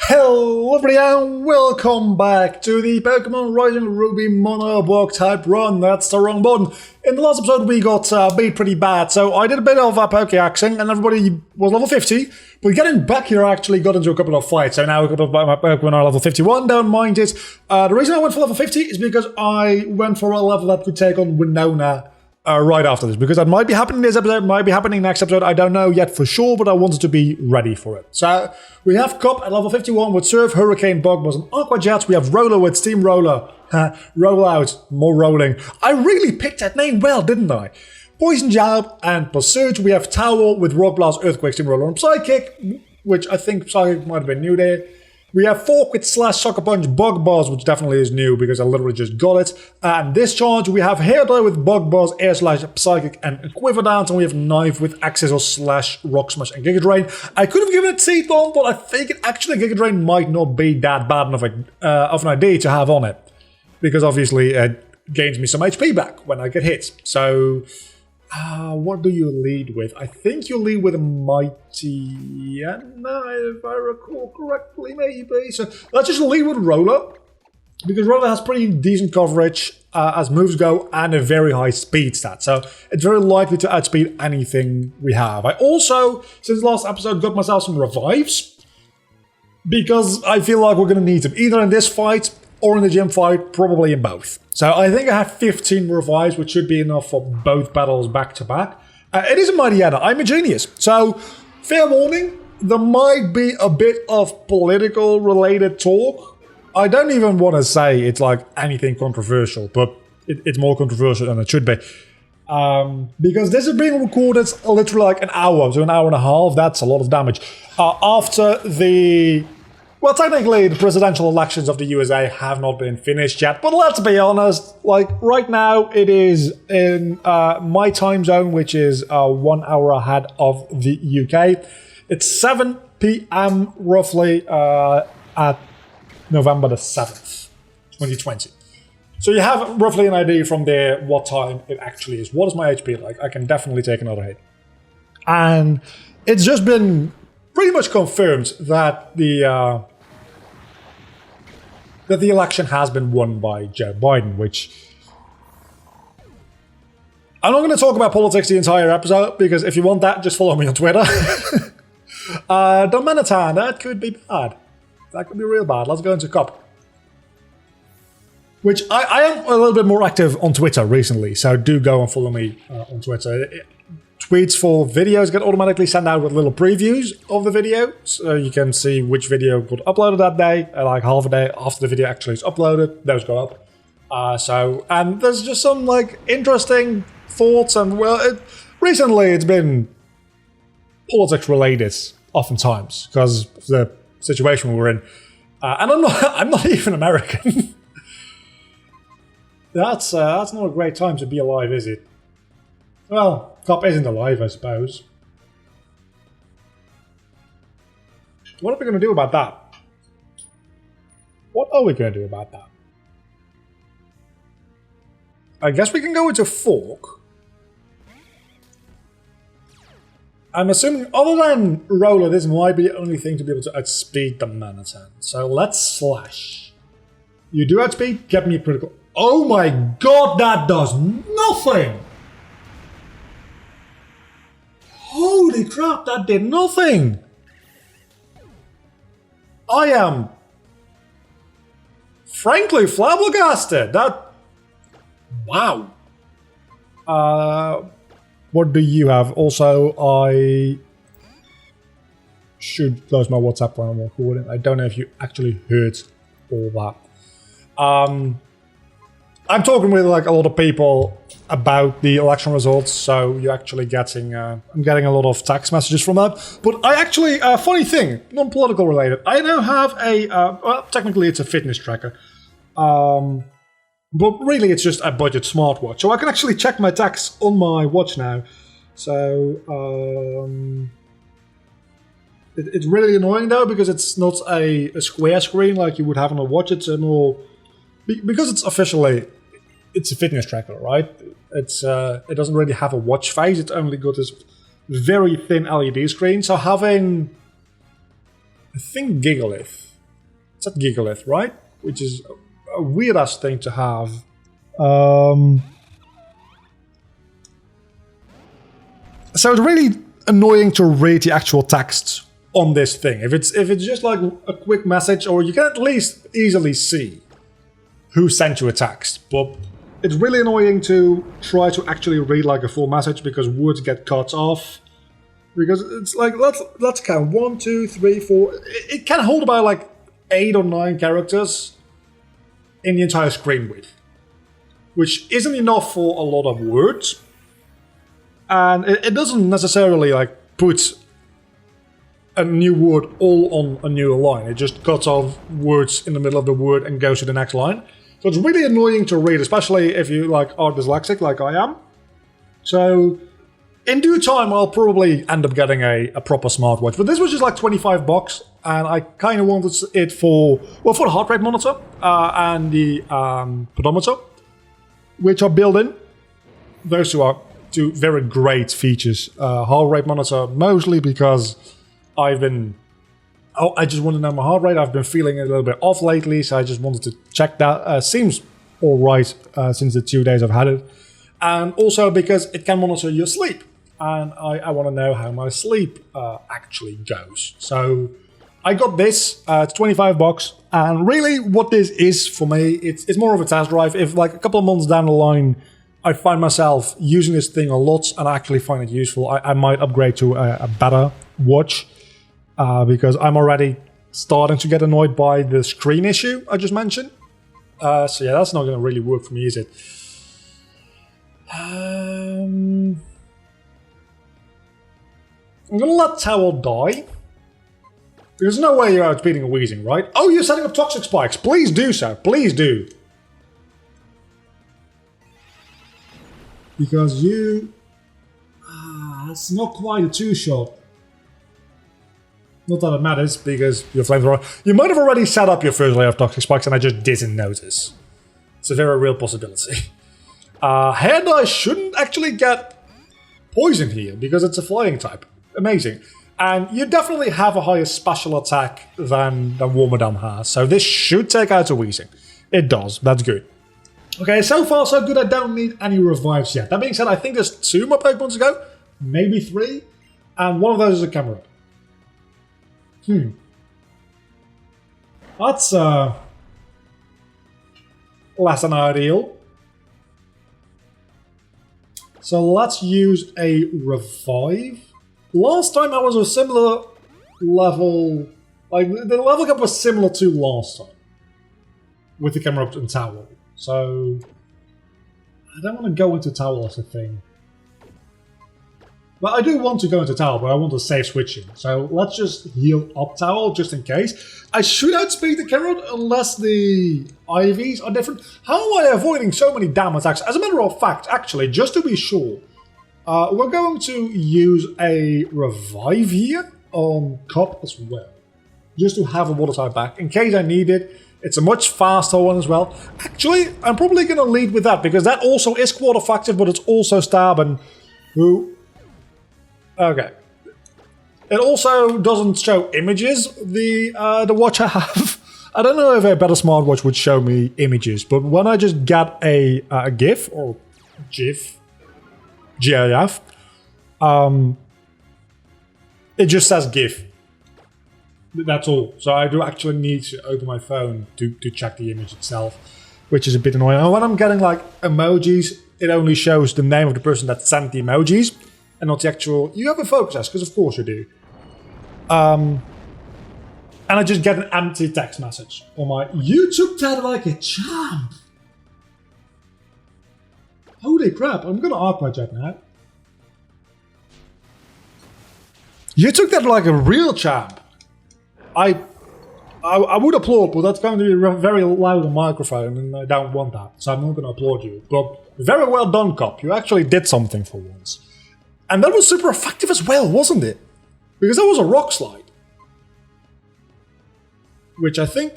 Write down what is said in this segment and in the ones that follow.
Hello everybody and welcome back to the Pokémon Rising Ruby Monotype run. That's the wrong button. In the last episode we got beat pretty bad, so I did a bit of Pokeaxing and everybody was level 50. But getting back here I actually got into a couple of fights, so now a couple of my Pokémon are level 51, don't mind it. The reason I went for level 50 is because I went for a level that could take on Winona right after this, because that might be happening this episode, might be happening next episode, I don't know yet for sure, but I wanted to be ready for it. So, we have Cup at level 51 with Surf, Hurricane, Bugboss, and Aqua Jets. We have Roller with Steamroller, Roll Out, more rolling. I really picked that name well, didn't I? Poison Jab and Pursuit. We have Towel with Rock Blast, Earthquake, Steamroller, and Psychic, which I think Psychic might have been new there. We have Fork with Slash, Sucker Punch, Bug Buzz, which definitely is new because I literally just got it. And Discharge, we have Hair Dye with Bug Buzz, Air Slash, Psychic, and Quiver Dance. And we have Knife with Accessor, Slash, Rock Smash, and Giga Drain. I could have given it Seed Bomb, but I think actually Giga Drain might not be that bad enough of an idea to have on it. Because obviously it gains me some HP back when I get hit. So, what do you lead with? I think you lead with a Mighty Anna, if I recall correctly, maybe. So let's just lead with Roller, because Roller has pretty decent coverage as moves go and a very high speed stat. So it's very likely to outspeed anything we have. I also, since last episode, got myself some revives, because I feel like we're going to need them either in this fight or in the gym fight, probably in both. So I think I have 15 revives, which should be enough for both battles back to back. It is a Mighty Anna. I'm a genius. So, fair warning, there might be a bit of political related talk. I don't even want to say it's like anything controversial, but it's more controversial than it should be. Because this is being recorded literally like an hour, so an hour and a half. That's a lot of damage. After the... Well, technically, the presidential elections of the USA have not been finished yet, but let's be honest, like, right now, it is in my time zone, which is 1 hour ahead of the UK. It's 7 p.m. roughly at November the 7th, 2020. So you have roughly an idea from there what time it actually is. What is my HP like? I can definitely take another hit. And it's just been pretty much confirmed that the election has been won by Joe Biden, which... I'm not going to talk about politics the entire episode, because if you want that, just follow me on Twitter. Dominitan, that could be bad. That could be real bad. Let's go into Cup. Which, I am a little bit more active on Twitter recently, so do go and follow me on Twitter. Tweets for videos get automatically sent out with little previews of the video, so you can see which video got uploaded that day, like half a day after the video actually is uploaded. Those go up. And there's just some like interesting thoughts, and well, recently it's been politics related, oftentimes because of the situation we're in. And I'm not even American. That's not a great time to be alive, is it? Well, Cup isn't alive, I suppose. What are we going to do about that? What are we going to do about that? I guess we can go into Fork. I'm assuming, other than Roller, this might be the only thing to be able to outspeed the Manatan. So let's Slash. You do outspeed, get me a critical. Oh my god, that does nothing! Holy crap, that did nothing! I am frankly flabbergasted. That... Wow. What do you have? Also, I should close my WhatsApp while I'm recording. I don't know if you actually heard all that. I'm talking with like a lot of people about the election results, so you're actually getting, I'm getting a lot of text messages from that. But I actually, funny thing, non-political related, I now have a, well, technically it's a fitness tracker, but really it's just a budget smartwatch. So I can actually check my texts on my watch now. So, it's really annoying though, because it's not a square screen like you would have on a watch, it's a more... Because it's officially, it's a fitness tracker, right? It's it doesn't really have a watch face. It's only got this very thin LED screen. So having, I think Gigalith It's a Gigalith, right? Which is a weird-ass thing to have. So it's really annoying to read the actual text on this thing. If it's just like a quick message, or you can at least easily see who sent you a text. But it's really annoying to try to actually read like a full message because words get cut off. Because it's like, let's count. 1, 2, 3, 4. It can hold about like 8 or 9 characters in the entire screen width, which isn't enough for a lot of words. And it doesn't necessarily like put a new word all on a new line. It just cuts off words in the middle of the word and goes to the next line. So it's really annoying to read, especially if you like are dyslexic like I am. So in due time, I'll probably end up getting a proper smartwatch. But this was just like $25, and I kind of wanted it for the heart rate monitor and the pedometer, which are built in. Those two are two very great features. Heart rate monitor mostly because I just want to know my heart rate. I've been feeling a little bit off lately, so I just wanted to check that. Seems all right since the 2 days I've had it. And also because it can monitor your sleep. And I want to know how my sleep actually goes. So I got this. It's $25. And really what this is for me, it's more of a test drive. If like a couple of months down the line, I find myself using this thing a lot and I actually find it useful, I might upgrade to a better watch. Because I'm already starting to get annoyed by the screen issue I just mentioned. So yeah, that's not going to really work for me, is it? I'm going to let Towel die. There's no way you're outbeating a Wheezing, right? Oh, you're setting up toxic spikes. Please do so. Please do. Because you... it's not quite a two-shot. Not that it matters, because your flamethrower... You might have already set up your first layer of toxic spikes and I just didn't notice. It's a very real possibility. Hair Dye shouldn't actually get poison here, because it's a flying type. Amazing. And you definitely have a higher special attack than Wormadam has, so this should take out a Wheezing. It does, that's good. Okay, so far so good, I don't need any revives yet. That being said, I think there's 2 more Pokemon to go, maybe 3, and one of those is a Camerupt. That's less than ideal. So let's use a revive. Last time I was a similar level, like the level cap was similar to last time with the Camerupt and Towel. So I don't want to go into Towel as a thing. But I do want to go into Towel, but I want to save switching. So let's just heal up Towel just in case. I should outspeed the Camerupt unless the IVs are different. How am I avoiding so many damn attacks? As a matter of fact, actually, just to be sure, we're going to use a revive here on Cop as well. Just to have a water type back in case I need it. It's a much faster one as well. Actually, I'm probably going to lead with that because that also is quad effective, but it's also stab and who... Okay. It also doesn't show images, the watch I have. I don't know if a better smartwatch would show me images, but when I just get a GIF, or GIF, GIF, it just says GIF. That's all. So I do actually need to open my phone to check the image itself, which is a bit annoying. And when I'm getting like emojis, it only shows the name of the person that sent the emojis. And not the actual... You have a focus S, because of course you do. And I just get an empty text message on my... You took that like a champ! Holy crap, I'm gonna arc my jet now. You took that like a real champ! I would applaud, but that's going to be very loud on the microphone, and I don't want that. So I'm not going to applaud you. But very well done, Cop. You actually did something for once. And that was super effective as well, wasn't it? Because that was a rock slide. Which I think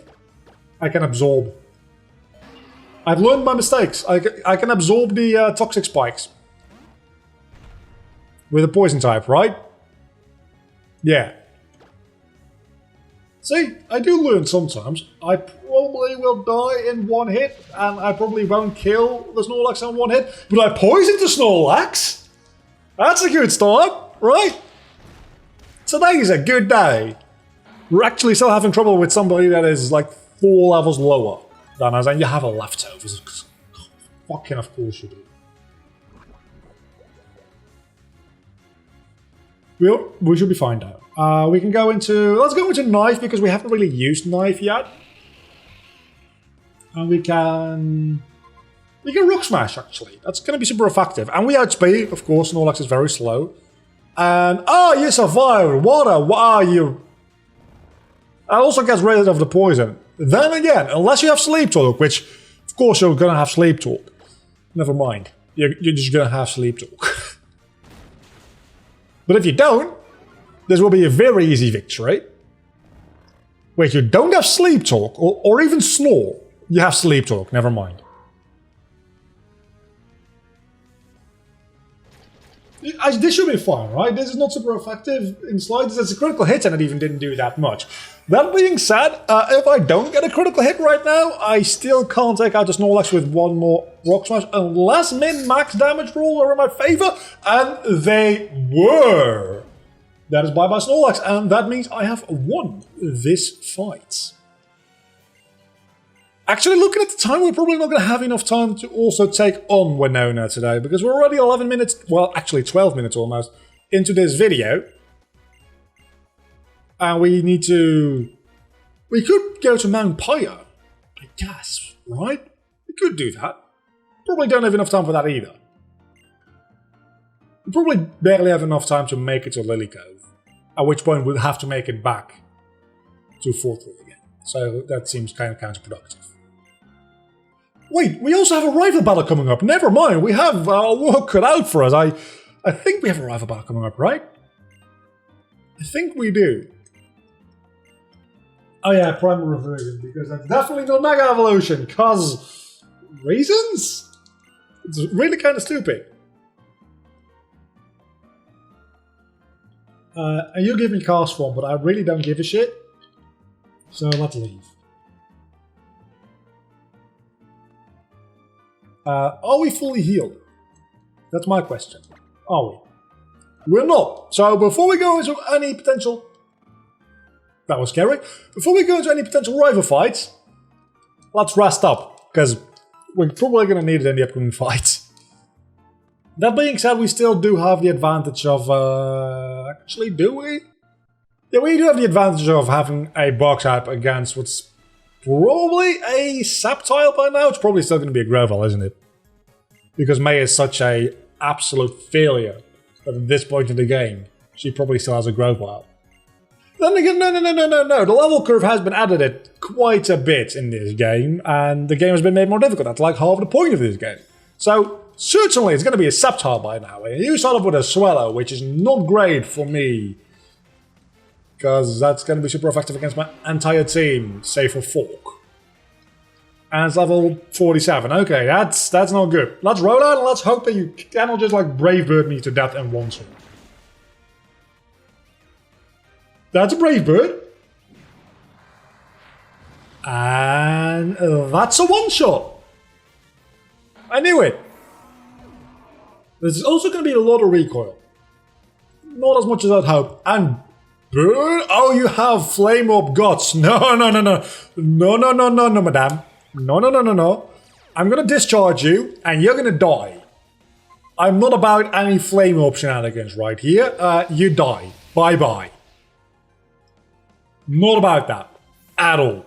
I can absorb. I've learned my mistakes. I can absorb the toxic spikes. With a poison type, right? Yeah. See, I do learn sometimes. I probably will die in one hit, and I probably won't kill the Snorlax in one hit, but I poisoned the Snorlax! That's a good start, right? Today's a good day. We're actually still having trouble with somebody that is like 4 levels lower than us, and you have a leftovers. Fucking of course you do. We should be fine now. We can go into... Let's go into Knife, because we haven't really used Knife yet. And we can Rock Smash, actually. That's going to be super effective. And we outspeed, of course. Snorlax is very slow. And... Oh, you survived! Water! Wow, you... That also gets rid of the poison. Then again, unless you have Sleep Talk, which, of course, you're going to have Sleep Talk. Never mind. You're just going to have Sleep Talk. But if you don't, this will be a very easy victory. Wait, you don't have Sleep Talk, or even Snore. You have Sleep Talk, never mind. This should be fine, right? This is not super effective in slides. It's a critical hit and it even didn't do that much. That being said, if I don't get a critical hit right now, I still can't take out the Snorlax with one more Rock Smash unless min-max damage rolls are in my favor, and they were. That is bye-bye Snorlax, and that means I have won this fight. Actually, looking at the time, we're probably not going to have enough time to also take on Winona today, because we're already 11 minutes, well, actually 12 minutes almost, into this video. And we need to... We could go to Mount Pyre, I guess, right? We could do that. Probably don't have enough time for that either. We probably barely have enough time to make it to Lily Cove, at which point we'll have to make it back to Fort Lee again. So that seems kind of counterproductive. Wait, we also have a rival battle coming up. Never mind, we have our work cut out for us. I think we have a rival battle coming up, right? I think we do. Oh yeah, Primal Reversion, because that's definitely not Mega Evolution, cause... reasons? It's really kind of stupid. And you give me Cast Form, but I really don't give a shit. So let's leave. Are we fully healed? That's my question. Are we? We're not. So before we go into any potential... That was scary. Before we go into any potential rival fights, let's rest up, because we're probably going to need it in the upcoming fights. That being said, we still do have the advantage of... actually, do we? Yeah, we do have the advantage of having a box type against what's probably a Sceptile by now. It's probably still going to be a Grovyle, isn't it? Because May is such a absolute failure that at this point in the game, she probably still has a Grovyle. Then again, no. The level curve has been added quite a bit in this game, and the game has been made more difficult. That's like half the point of this game. So, certainly it's going to be a Sceptile by now. And you start off with a Swallow, which is not great for me, because that's going to be super effective against my entire team, save for Fork. And it's level 47. Okay, that's not good. Let's roll out and let's hope that you cannot just like Brave Bird me to death in one swing. That's a Brave Bird. And that's a one-shot. I knew it. There's also going to be a lot of recoil. Not as much as I'd hope. And Bird? Oh, you have Flame Up Guts. No, madame. No. I'm going to discharge you, and you're going to die. I'm not about any Flame Up shenanigans right here. You die. Bye-bye. Not about that. At all.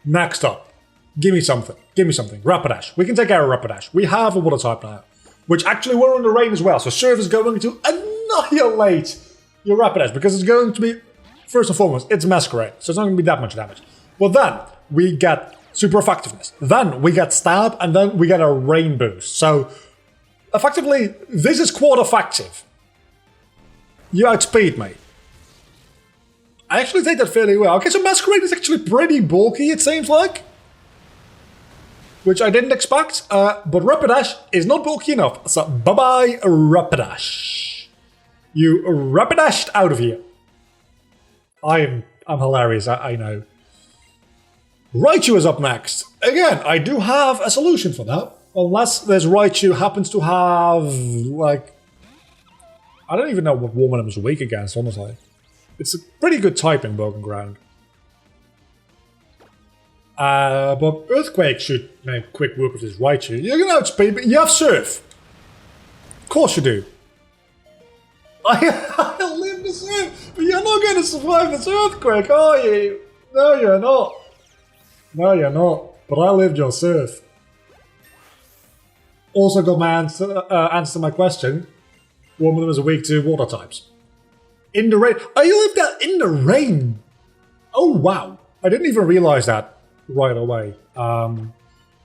Next up. Give me something. Rapidash. We can take care of Rapidash. We have a Water type now. Which actually we're under rain as well. So Surf is going to annihilate your Rapidash. Because it's going to be, first and foremost, it's Masquerade. So it's not going to be that much damage. But then we get super effectiveness. Then we get Stab. And then we get a Rain boost. So effectively, this is quite effective. You outspeed me. I actually take that fairly well. Okay, so Masquerade is actually pretty bulky, it seems like. Which I didn't expect. But Rapidash is not bulky enough. So bye-bye, Rapidash. You Rapidashed out of here. I'm hilarious, I know. Raichu is up next. Again, I do have a solution for that. Unless this Raichu happens to have, like... I don't even know what Warmanum is weak against, honestly. It's a pretty good type in Broken Ground. But Earthquake should make quick work of this Raichu. You're gonna outspeed, but you have Surf. Of course you do. I live the Surf, but you're not gonna survive this Earthquake, are you? No, you're not. No, you're not. But I lived your Surf. Also got my answer to my question. Warmanum is weak to water types. In the rain. Oh, you lived that in the rain! Oh, wow. I didn't even realize that right away. You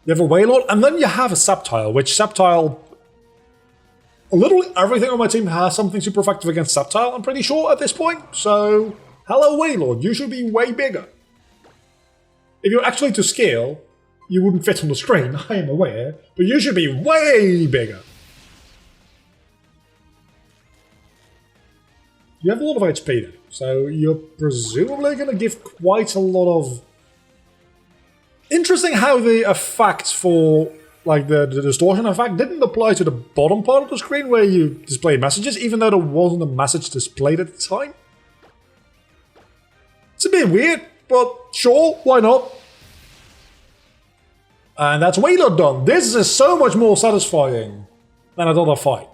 have a Wailord, and then you have a Sceptile, which Sceptile... Literally everything on my team has something super effective against Sceptile, I'm pretty sure, at this point. So, hello Wailord, you should be way bigger. If you're actually to scale, you wouldn't fit on the screen, I am aware, but you should be way bigger. You have a lot of HP though, so you're presumably going to give quite a lot of... Interesting how the effect for, like the distortion effect didn't apply to the bottom part of the screen where you display messages, even though there wasn't a message displayed at the time. It's a bit weird, but sure, why not? And that's Wailord done. This is so much more satisfying than that other fight.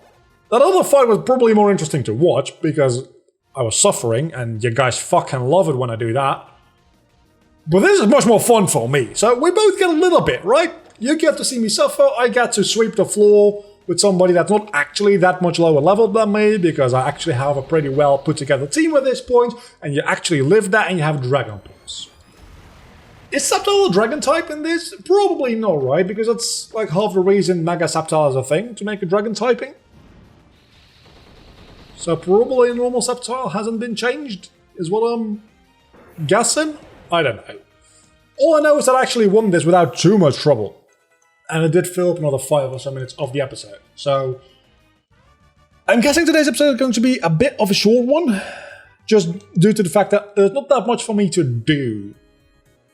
That other fight was probably more interesting to watch because I was suffering, and you guys fucking love it when I do that. But this is much more fun for me, so we both get a little bit, right? You get to see me suffer, I get to sweep the floor with somebody that's not actually that much lower level than me, because I actually have a pretty well put together team at this point, and you actually live that and you have Dragon Pulse. Is Sceptile a Dragon type in this? Probably not, right? Because that's like half the reason Mega Sceptile is a thing, to make a Dragon typing. So probably normal Sceptile hasn't been changed, is what I'm guessing? I don't know. All I know is that I actually won this without too much trouble. And it did fill up another 5 or so minutes of the episode. So I'm guessing today's episode is going to be a bit of a short one. Just due to the fact that there's not that much for me to do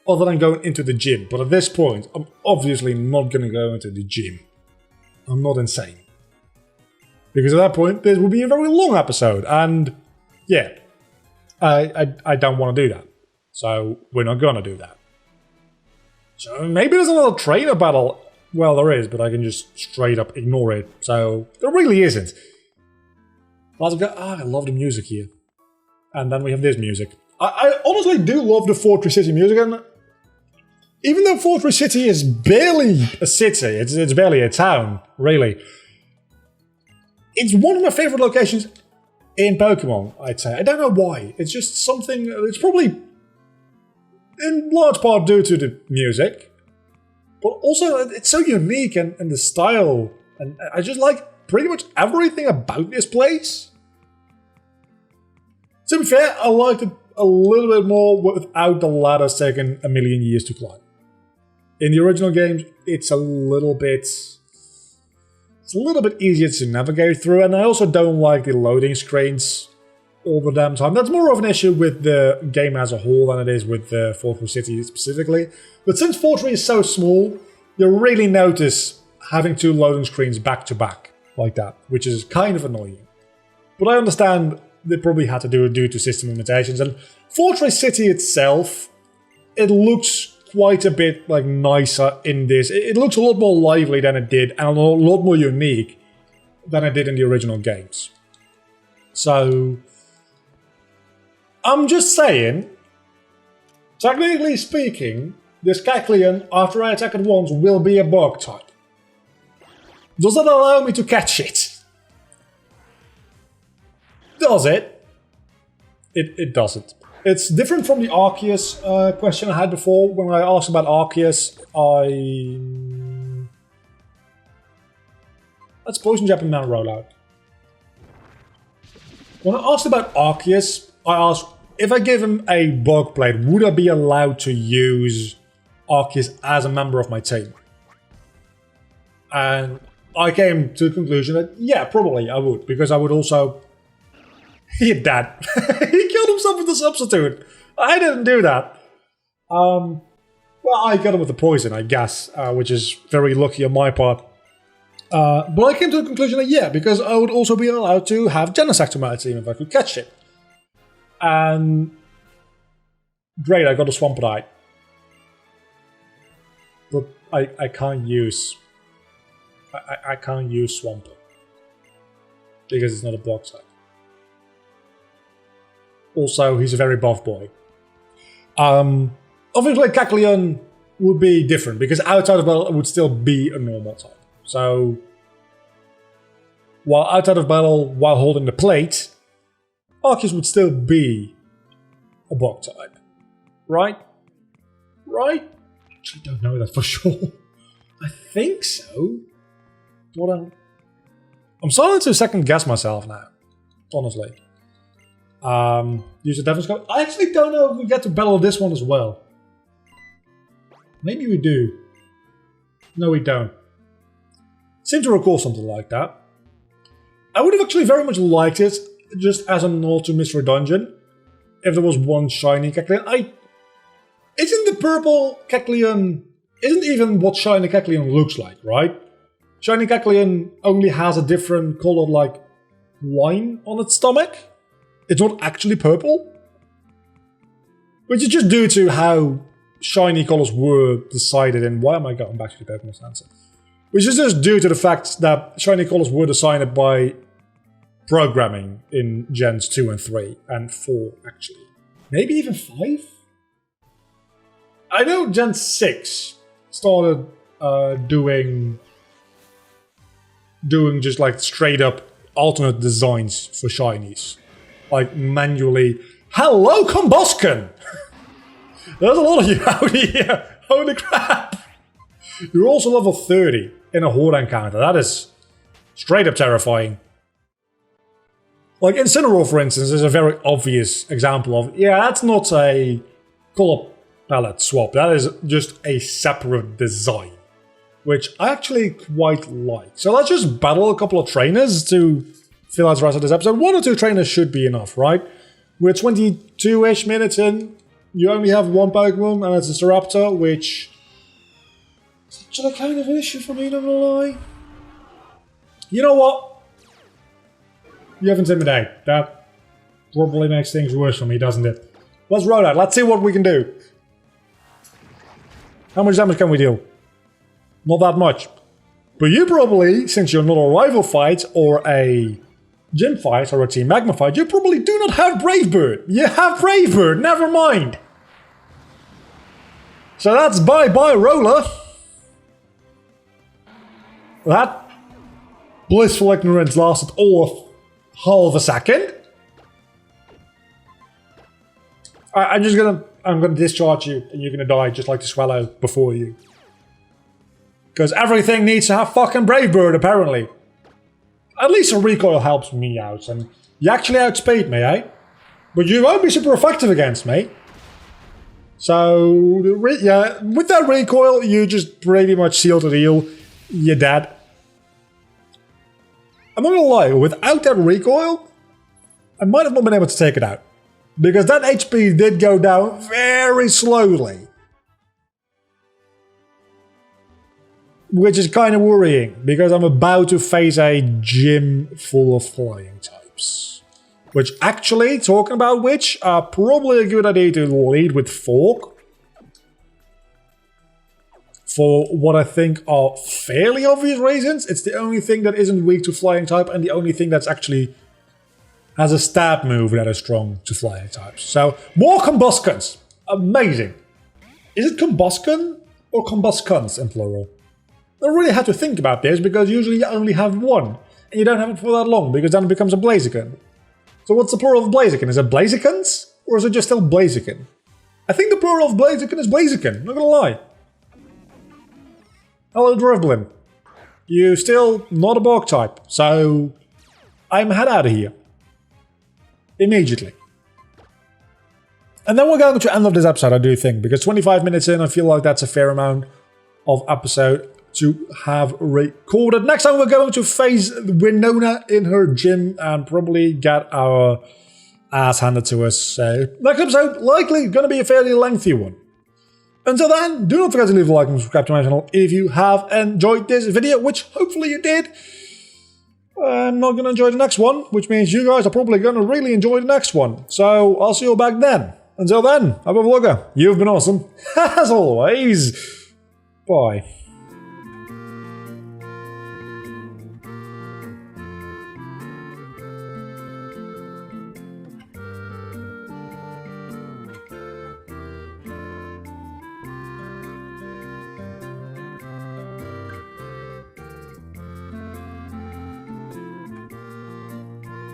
other than going into the gym. But at this point, I'm obviously not going to go into the gym. I'm not insane. Because at that point, this will be a very long episode. And yeah, I don't want to do that. So we're not going to do that. So maybe there's another trainer battle. Well, there is, but I can just straight up ignore it. So there really isn't. Let's go. I love the music here. And then we have this music. I honestly do love the Fortress City music. And even though Fortress City is barely a city, it's barely a town, really. It's one of my favorite locations in Pokemon, I'd say. I don't know why. It's just something... It's probably in large part due to the music. But also, it's so unique and the style. And I just like pretty much everything about this place. To be fair, I liked it a little bit more without the ladders taking a million years to climb. In the original games, it's a little bit easier to navigate through, and I also don't like the loading screens all the damn time. That's more of an issue with the game as a whole than it is with the Fortress City specifically. But since Fortress is so small, you really notice having 2 loading screens back to back like that, which is kind of annoying. But I understand they probably had to do it due to system limitations. And Fortress City itself, it looks quite a bit like nicer in this. It looks a lot more lively than it did, and a lot more unique than it did in the original games. So I'm just saying, technically speaking, this Kecleon, after I attack it once, will be a bug type. Does that allow me to catch it? Does it? It doesn't. It's different from the Arceus question I had before. When I asked about Arceus, Let's Poison Jab and now rollout. When I asked about Arceus, I asked, if I give him a Bug Blade, would I be allowed to use Arceus as a member of my team? And I came to the conclusion that, yeah, probably I would, because I would also He dead. He killed himself with the substitute. I didn't do that. Well, I got him with the poison, I guess, which is very lucky on my part. But I came to the conclusion that, yeah, because I would also be allowed to have Genesect on my team if I could catch it. And great, I got a Swampert. But I can't use... I can't use Swampert. Because it's not a block type. Also, he's a very buff boy. Obviously, Kecleon would be different, because outside of battle, it would still be a normal type. So, while outside of battle, while holding the plate, Arceus would still be a block type. Right? Right? I actually don't know that for sure. I think so. I'm starting to second guess myself now, honestly. Use the Devil's Cup. I actually don't know if we get to battle this one as well. Maybe we do. No, we don't. Seem to recall something like that. I would have actually very much liked it, just as a nod to Mystery Dungeon, if there was one shiny Kecleon. Isn't the purple Kecleon... Isn't even what shiny Kecleon looks like, right? Shiny Kecleon only has a different colored, like, line on its stomach. It's not actually purple. Which is just due to how shiny colors were decided in... Why am I going back to the Pokemon answer? Which is just due to the fact that shiny colors were decided by programming in Gens 2 and 3, and 4, actually. Maybe even 5? I know Gen 6 started doing just like straight up alternate designs for shinies. Like manually. Hello, Combusken! There's a lot of you out here! Holy crap! You're also level 30 in a Horde encounter. That is straight up terrifying. Like Incineroar, for instance, is a very obvious example of, yeah, that's not a color palette swap. That is just a separate design, which I actually quite like. So let's just battle a couple of trainers to fill out the rest of this episode. 1 or 2 trainers should be enough, right? We're 22-ish minutes in. You only have one Pokemon, and it's a Staraptor, which is actually kind of an issue for me, not gonna lie. You know what? You have Intimidate. That probably makes things worse for me, doesn't it? Let's roll out. Let's see what we can do. How much damage can we deal? Not that much. But you probably, since you're not a rival fight or a gym fight or a Team Magma fight, you probably do not have Brave Bird. You have Brave Bird, never mind. So that's bye-bye, Roller. That blissful ignorance lasted all of half a second. I'm gonna discharge you, and you're gonna die just like the Swallow before you. Because everything needs to have fucking Brave Bird, apparently. At least a recoil helps me out, and you actually outspeed me, eh? But you won't be super effective against me. So, yeah, with that recoil, you just pretty much seal the deal. You're dead. I'm not gonna lie, without that recoil, I might have not been able to take it out. Because that HP did go down very slowly. Which is kind of worrying, because I'm about to face a gym full of flying types. Which actually, talking about which, are probably a good idea to lead with Fork. For what I think are fairly obvious reasons. It's the only thing that isn't weak to flying type, and the only thing that's actually has a stab move that is strong to flying types. So, more Combuskins! Amazing! Is it Combusken or Combuskins in plural? I really had to think about this, because usually you only have one, and you don't have it for that long, because then it becomes a Blaziken. So what's the plural of Blaziken? Is it Blazikens? Or is it just still Blaziken? I think the plural of Blaziken is Blaziken, not gonna lie. Hello, Drivblin. You're still not a bog type, so I'm head out of here. Immediately. And then we're going to end of this episode, I do think, because 25 minutes in, I feel like that's a fair amount of episode to have recorded. Next time we're going to face Winona in her gym and probably get our as handed to us. So next episode, likely going to be a fairly lengthy one. Until then, do not forget to leave a like and subscribe to my channel if you have enjoyed this video, which hopefully you did. I'm not going to enjoy the next one, which means you guys are probably going to really enjoy the next one. So I'll see you back then. Until then, I'm a vlogger. You've been awesome. As always. Bye.